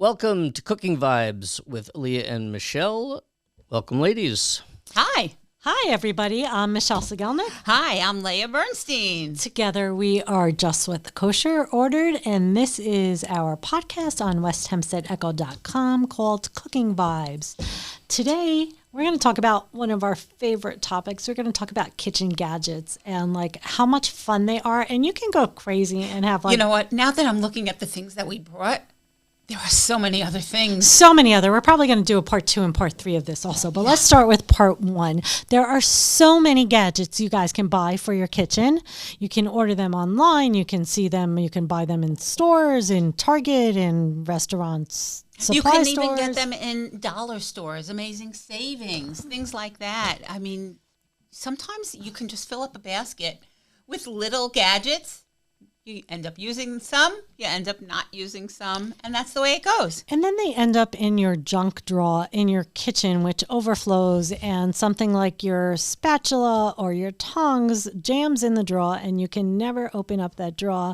Welcome to Cooking Vibes with Lea and Michele. Welcome, ladies. Hi. Hi, everybody. I'm Michele Segelnick. Hi, I'm Leah Bernstein. Together, we are Just What Kosher Ordered, and this is our podcast on WestHempsteadEcho.com called Cooking Vibes. Today, we're going to talk about one of our favorite topics. We're going to talk about kitchen gadgets and like how much fun they are, and you can go crazy and have like... You know what? Now that I'm looking at the things that we brought, there are so many other things. So many other. We're probably going to do a part 2 and part 3 of this also, but let's start with part 1. There are so many gadgets you guys can buy for your kitchen. You can order them online. You can see them. You can buy them in stores, in Target, in restaurants, supply stores. You can even get them in dollar stores, amazing savings, things like that. I mean, sometimes you can just fill up a basket with little gadgets. You end up using some, you end up not using some, and that's the way it goes. And then they end up in your junk drawer in your kitchen, which overflows, and something like your spatula or your tongs jams in the drawer, and you can never open up that drawer.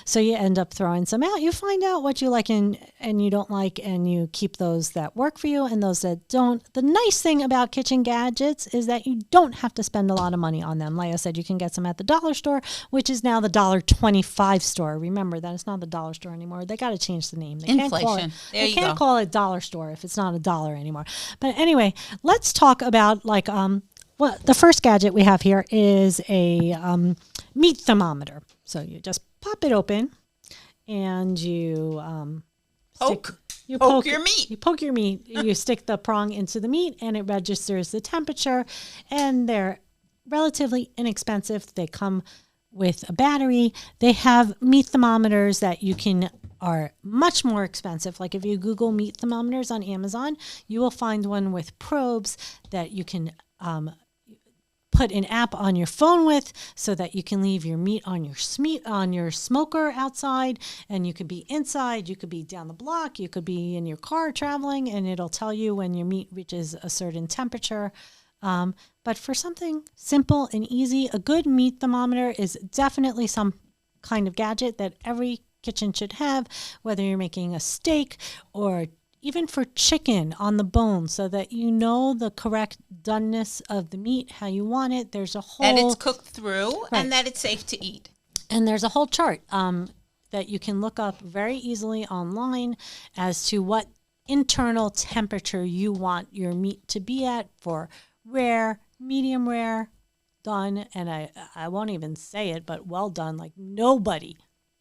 So you end up throwing some out. You find out what you like and you don't like, and you keep those that work for you and those that don't. The nice thing about kitchen gadgets is that you don't have to spend a lot of money on them. Like I said, you can get some at the dollar store, which is now the $1.25 store. Remember that it's not the dollar store anymore. They got to change the name. They Inflation. They can't call it dollar store if it's not a dollar anymore. But anyway, let's talk about like the first gadget we have here is a meat thermometer. So you just pop it open and you poke your meat. You poke your meat. You stick the prong into the meat and it registers the temperature, and they're relatively inexpensive. They come with a battery. They have meat thermometers that are much more expensive. Like if you Google meat thermometers on Amazon, you will find one with probes that you can put an app on your phone with, so that you can leave your meat on your smoker outside, and you could be inside, you could be down the block, you could be in your car traveling, and it'll tell you when your meat reaches a certain temperature. But for something simple and easy, a good meat thermometer is definitely some kind of gadget that every kitchen should have, whether you're making a steak or even for chicken on the bone, so that you know the correct doneness of the meat, how you want it. There's a whole... And it's cooked through, right, and that it's safe to eat. And there's a whole chart that you can look up very easily online as to what internal temperature you want your meat to be at for rare, medium rare, done, and I won't even say it, but well done. Like nobody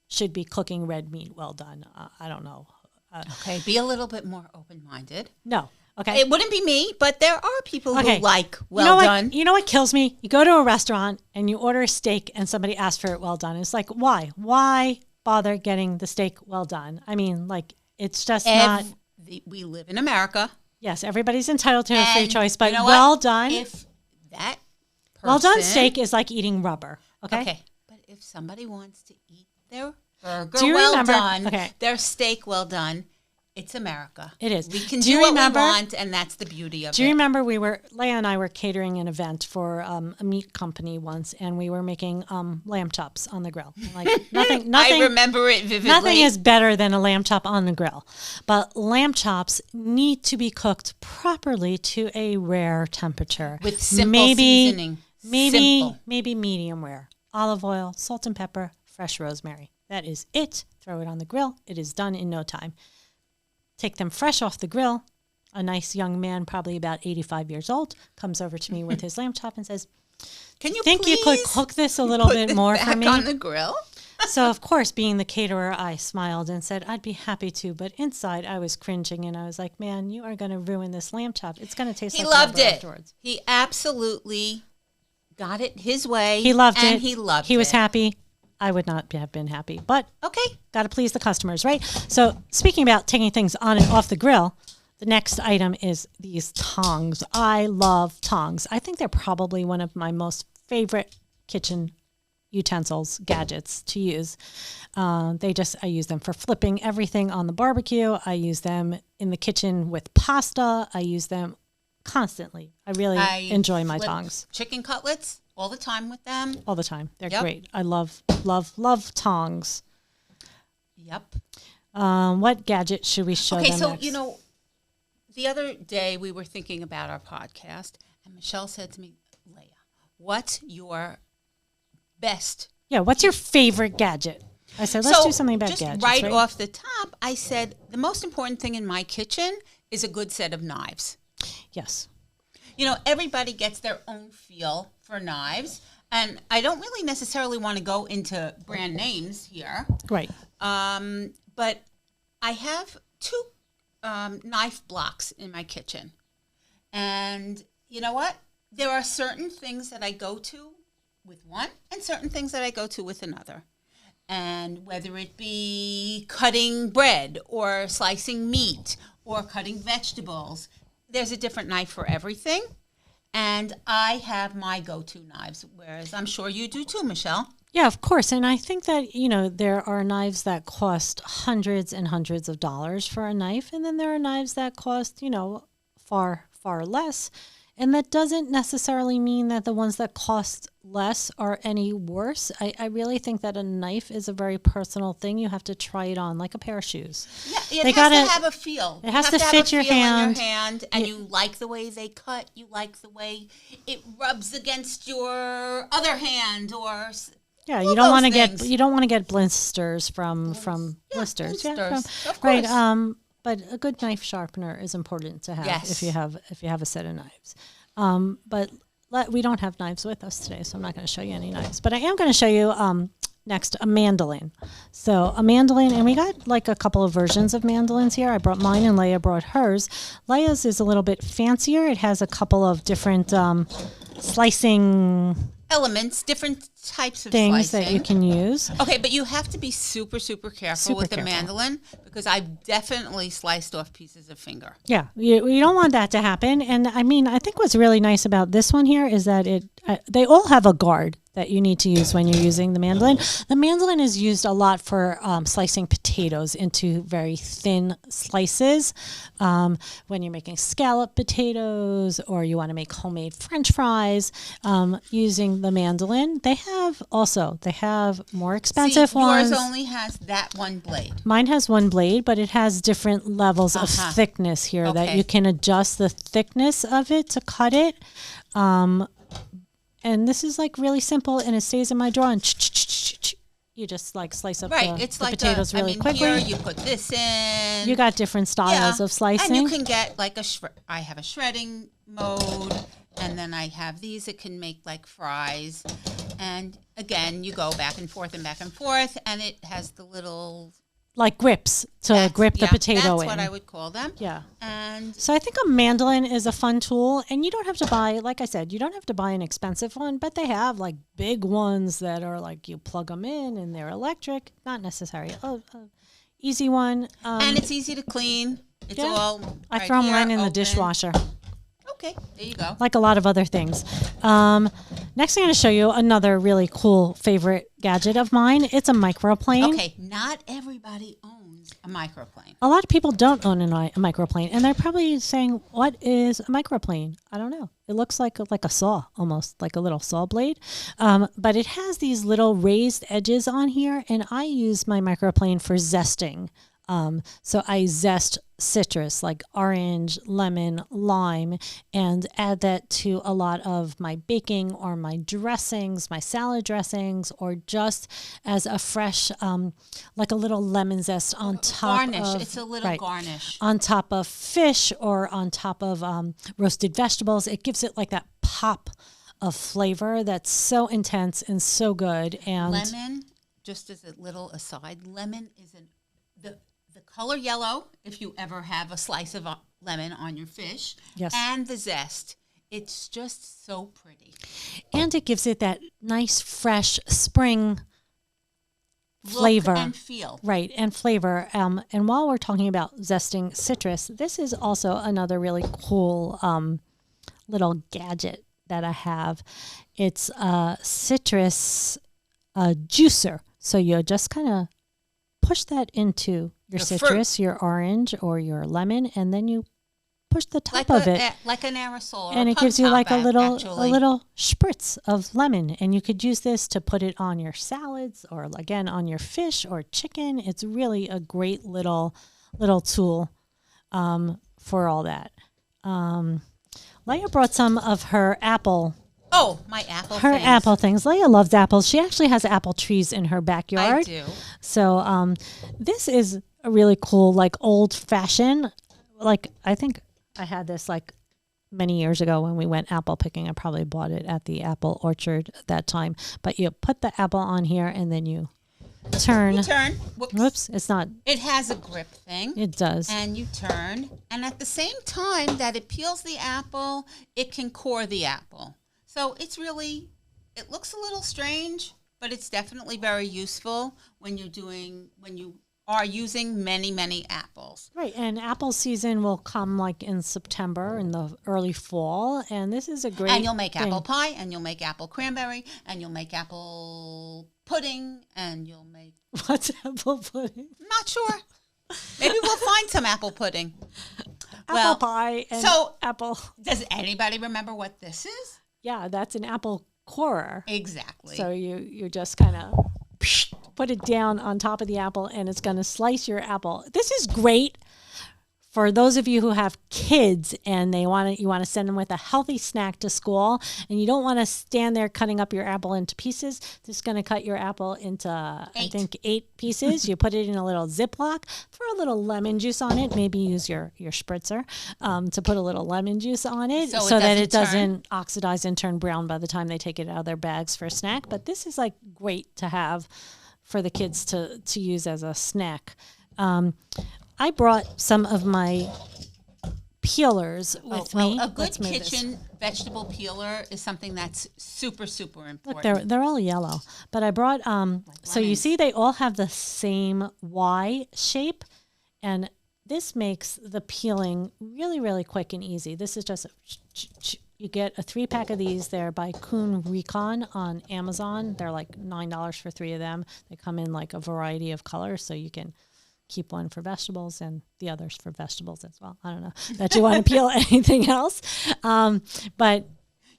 should be cooking red meat well done. I don't know. Okay, be a little bit more open-minded. No. Okay. It wouldn't be me, but there are people who like done. You know what kills me? You go to a restaurant and you order a steak and somebody asks for it well done. It's like, why? Why bother getting the steak well done? I mean, like, it's just not... We live in America. Yes, everybody's entitled to a free choice, but you know well what? done. If that person, well done steak is like eating rubber. Okay, but if somebody wants to eat their burger done, their steak well done, it's America. It is. We can do what we want, and that's the beauty of it. Do you remember Leah and I were catering an event for a meat company once, and we were making lamb chops on the grill. Like nothing. I remember it vividly. Nothing is better than a lamb chop on the grill, but lamb chops need to be cooked properly to a rare temperature with simple seasoning. Maybe medium rare. Olive oil, salt and pepper, fresh rosemary. That is it. Throw it on the grill. It is done in no time. Take them fresh off the grill. A nice young man, probably about 85 years old, comes over to me with his lamb chop and says, "Can you think you could cook this a little bit more for me?" On the grill? So, of course, being the caterer, I smiled and said, "I'd be happy to." But inside, I was cringing, and I was like, "Man, you are going to ruin this lamb chop. It's going to taste like rubber afterwards." He absolutely got it his way. He loved it. He loved it. He was happy. I would not have been happy, but okay, got to please the customers, right? So speaking about taking things on and off the grill, the next item is these tongs. I love tongs. I think they're probably one of my most favorite kitchen utensils, gadgets to use. I use them for flipping everything on the barbecue. I use them in the kitchen with pasta. I use them constantly. I really enjoy my tongs. Chicken cutlets all the time with them. All the time. They're great. I love tongs. Yep. What gadget should we show Okay, them so, next? the other day we were thinking about our podcast, and Michelle said to me, Leah, what's your best? Yeah, what's your favorite gadget? I said, let's do something about just gadgets. right off the top, I said, the most important thing in my kitchen is a good set of knives. Yes. Everybody gets their own feel for knives, and I don't really necessarily want to go into brand names here. Right. But I have two knife blocks in my kitchen. And you know what? There are certain things that I go to with one and certain things that I go to with another. And whether it be cutting bread or slicing meat or cutting vegetables, there's a different knife for everything. And I have my go-to knives, whereas I'm sure you do too, Michelle. Yeah, of course. And I think that, there are knives that cost hundreds and hundreds of dollars for a knife. And then there are knives that cost, far, far less. And that doesn't necessarily mean that the ones that cost less are any worse. I really think that a knife is a very personal thing. You have to try it on like a pair of shoes. Yeah, it has to have a feel. It has to fit your hand. And you like the way they cut. You like the way it rubs against your other hand, or yeah. You don't want to get blisters from blisters. Blisters, of course. Right. But a good knife sharpener is important to have Yes. if you have a set of knives. But we don't have knives with us today, so I'm not going to show you any knives. But I am going to show you next a mandoline. So a mandoline, and we got like a couple of versions of mandolins here. I brought mine and Leah brought hers. Leah's is a little bit fancier. It has a couple of different slicing elements, different types of things slicing that you can use. Okay, but you have to be super, super careful with the mandolin, because I've definitely sliced off pieces of finger. Yeah, you don't want that to happen. And I mean, I think what's really nice about this one here is that they all have a guard that you need to use when you're using the mandolin. The mandolin is used a lot for slicing potatoes into very thin slices. When you're making scallop potatoes or you want to make homemade French fries, using the mandolin. They have more expensive ones. Yours only has that one blade. Mine has one blade, but it has different levels of thickness here that you can adjust the thickness of it to cut it. And this is like really simple, and it stays in my drawer. And you just like slice up the potatoes really quickly. Here you put this in. You got different styles of slicing. And you can get like I have a shredding mode, and then I have these that can make like fries. And again, you go back and forth, and it has the little like grips to grip the potato in. That's what I would call them. Yeah. And so I think a mandolin is a fun tool, and you don't have to buy, like I said, you don't have to buy an expensive one, but they have like big ones that are like you plug them in and they're electric. Not necessary. Easy one. And it's easy to clean. It's all I throw mine in the dishwasher. Okay, there you go. Like a lot of other things. Next, I'm going to show you another really cool favorite gadget of mine. It's a microplane. Okay, not everybody owns a microplane. A lot of people don't own a microplane, and they're probably saying, "What is a microplane?" I don't know. It looks like a saw, almost like a little saw blade, but it has these little raised edges on here, and I use my microplane for zesting. So I zest citrus like orange, lemon, lime, and add that to a lot of my baking or my dressings, my salad dressings, or just as a fresh, like a little lemon zest on top of. It's a little garnish. On top of fish or on top of roasted vegetables. It gives it like that pop of flavor that's so intense and so good. And lemon, just as a little aside, lemon is the color yellow, if you ever have a slice of lemon on your fish, and the zest. It's just so pretty. And it gives it that nice, fresh spring flavor. Look and feel. Right, and flavor. And while we're talking about zesting citrus, this is also another really cool little gadget that I have. It's a citrus juicer. So you just kind of push that into your citrus, your orange or your lemon, and then you push the top of it. Like an aerosol. And or it gives you pump like top, a actually. little spritz of lemon. And you could use this to put it on your salads or again on your fish or chicken. It's really a great little tool for all that. Leah brought some of her apple. Oh, my apple Her things. apple things. Leah loves apples. She actually has apple trees in her backyard. I do. So this is a really cool, like old fashioned. Like I think I had this like many years ago when we went apple picking. I probably bought it at the apple orchard at that time. But you put the apple on here and then you turn. You turn. Whoops, it's not. It has a grip thing. It does. And you turn. And at the same time that it peels the apple, it can core the apple. So it's really, it looks a little strange, but it's definitely very useful when you are using many, many apples. Right, and apple season will come like in September in the early fall, and this is a great. And you'll make thing. apple pie, and you'll make apple cranberry, and you'll make apple pudding, and you'll make. What's apple pudding? I'm not sure. Maybe we'll find some apple pudding. Apple pie and so apple. Does anybody remember what this is? Yeah, that's an apple corer. Exactly. So you just kind of put it down on top of the apple, and it's going to slice your apple. This is great for those of you who have kids and you want to send them with a healthy snack to school, and you don't want to stand there cutting up your apple into pieces. This is going to cut your apple into, I think, 8 pieces. You put it in a little Ziploc, throw a little lemon juice on it. Maybe use your spritzer to put a little lemon juice on it so that it doesn't oxidize and turn brown by the time they take it out of their bags for a snack. But this is like great to have for the kids to use as a snack. I brought some of my peelers with me. A good kitchen vegetable peeler is something that's super, super important. Look, they're all yellow, but I brought so you see they all have the same Y shape, and this makes the peeling really, really quick and easy. This is just you get a 3-pack of these. They're by Kuhn Recon on Amazon. They're like $9 for 3 of them. They come in like a variety of colors, so you can keep one for vegetables and the others for vegetables as well. I don't know that you want to peel anything else. But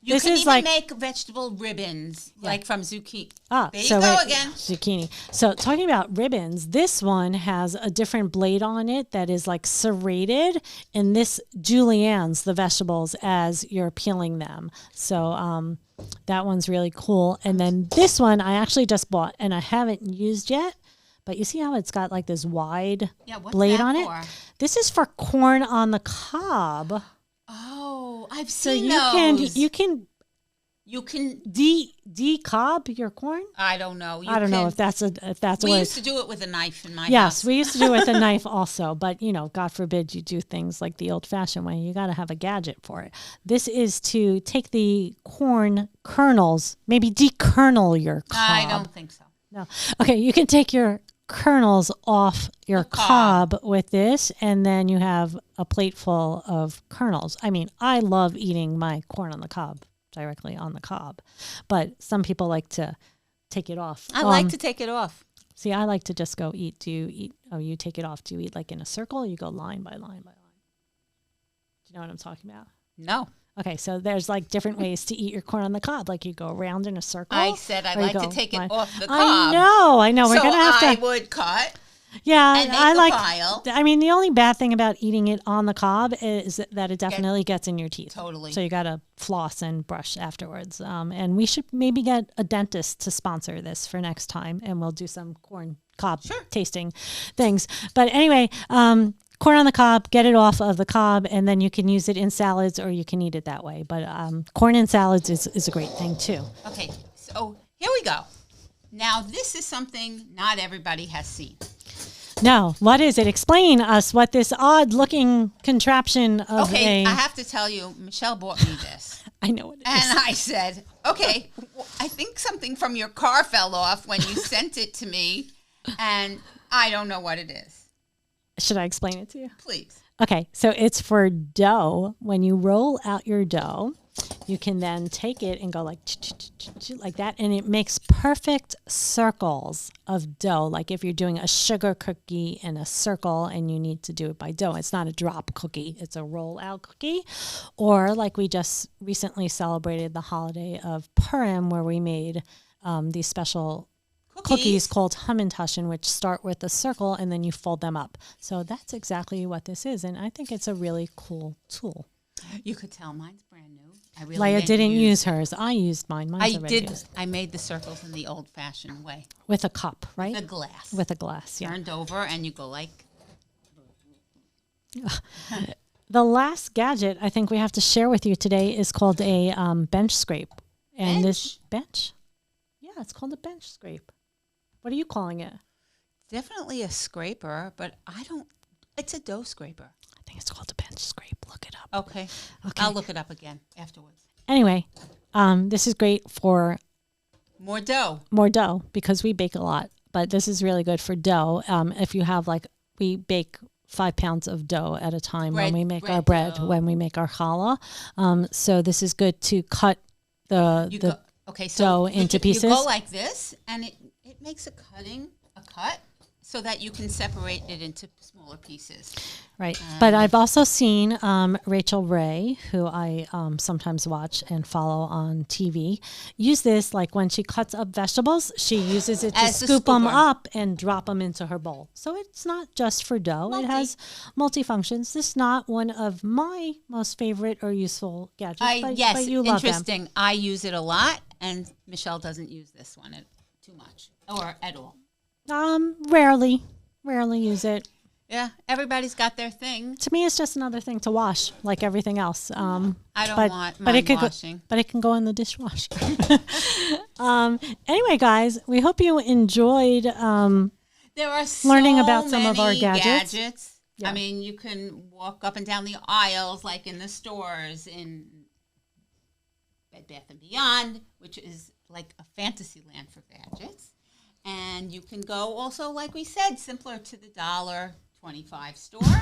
you this can is even like make vegetable ribbons, like from zucchini. There you so go again. Zucchini. So talking about ribbons, this one has a different blade on it that is like serrated, and this juliennes the vegetables as you're peeling them. So that one's really cool. And then this one I actually just bought and I haven't used yet. But you see how it's got like this wide blade on it? This is for corn on the cob. Oh, I've So seen you those. You can de-cob your corn? I don't know. I don't know if that's a We word. used to do it with a knife in my house. Yes, we used to do it with a knife also. But, God forbid you do things like the old-fashioned way. You got to have a gadget for it. This is to take the corn kernels, maybe dekernel your cob. I don't think so. No. Okay, you can take your kernels off your cob with this, and then you have a plate full of kernels. I mean, I love eating my corn on the cob directly on the cob, but some people like to take it off. I like to take it off. See, I like to just go eat. Do you eat? Oh, you take it off. Do you eat like in a circle? Or you go line by line by line. Do you know what I'm talking about? No. Okay, so there's like different ways to eat your corn on the cob. Like you go around in a circle. I said I'd like to take it off the cob. I know. We're so gonna have to. I would cut. Yeah, and make I the like. pile. I mean, the only bad thing about eating it on the cob is that it definitely gets in your teeth. Totally. So you got to floss and brush afterwards. And we should maybe get a dentist to sponsor this for next time, and we'll do some corn cob tasting things. But anyway, corn on the cob, get it off of the cob, and then you can use it in salads or you can eat it that way. But corn in salads is a great thing too. Okay, so here we go. Now, this is something not everybody has seen. No, what is it? Explain us what this odd-looking contraption of I have to tell you, Michelle bought me this. I know what it is. And I said, okay, I think something from your car fell off when you sent it to me, and I don't know what it is. Should I explain it to you? Please. Okay, so it's for dough. When you roll out your dough, You can then take it and go like that, and it makes perfect circles of dough. Like if you're doing a sugar cookie in a circle and you need to do it by dough, it's not a drop cookie, it's a roll out cookie. Or like we just recently celebrated the holiday of Purim, where we made these special cookies called Hummintushen, which start with a circle and then you fold them up. So that's exactly what this is, and I think it's a really cool tool. You could tell mine's brand new. I really Leia didn't use hers. I used mine. Mine's already used. I made the circles in the old-fashioned way. With a cup, right? The glass. With a glass, yeah. Turned over, and you go like... The last gadget I think we have to share with you today is called a bench scrape. And this bench? Yeah, it's called a bench scrape. What are you calling it? Definitely a scraper, but I don't... It's a dough scraper. I think it's called a bench scrape. Look it up. Okay. I'll look it up again afterwards. Anyway, this is great for more dough because we bake a lot, but this is really good for dough. If you have we bake 5 pounds of dough at a time when we make our bread, when we make our challah. So this is good to cut the dough into pieces. You go like this, and it makes a cut so that you can separate it into smaller pieces. Right. But I've also seen Rachel Ray, who I sometimes watch and follow on TV, use this like when she cuts up vegetables. She uses it to scoop them up and drop them into her bowl. So it's not just for dough. It has multifunctions. This is not one of my most favorite or useful gadgets, but you love them. Interesting. I use it a lot, and Michelle doesn't use this one too much or at all. Rarely use it. Yeah, everybody's got their thing. To me, it's just another thing to wash, like everything else. I don't want mine washing. But it can go in the dishwasher. Anyway, guys, we hope you enjoyed there are learning about some of our gadgets. Yeah. I mean, you can walk up and down the aisles, like in the stores, in Bed Bath & Beyond, which is like a fantasy land for gadgets. And you can go also, like we said, simpler to the $1.25 store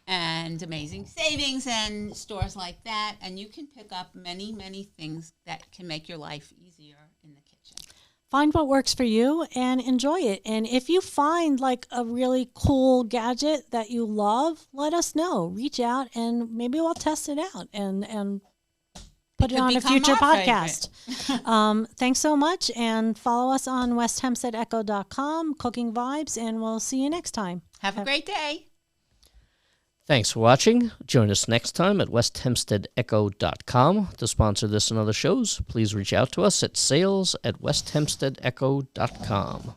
and Amazing Savings and stores like that. And you can pick up many, many things that can make your life easier in the kitchen. Find what works for you and enjoy it. And if you find like a really cool gadget that you love, let us know. Reach out and maybe we'll test it out and put it on a future podcast. Thanks so much, and follow us on westhempsteadecho.com, Cooking Vibes, and we'll see you next time. Have a great day. Thanks for watching. Join us next time at westhempsteadecho.com. To sponsor this and other shows, please reach out to us at sales@westhempsteadecho.com.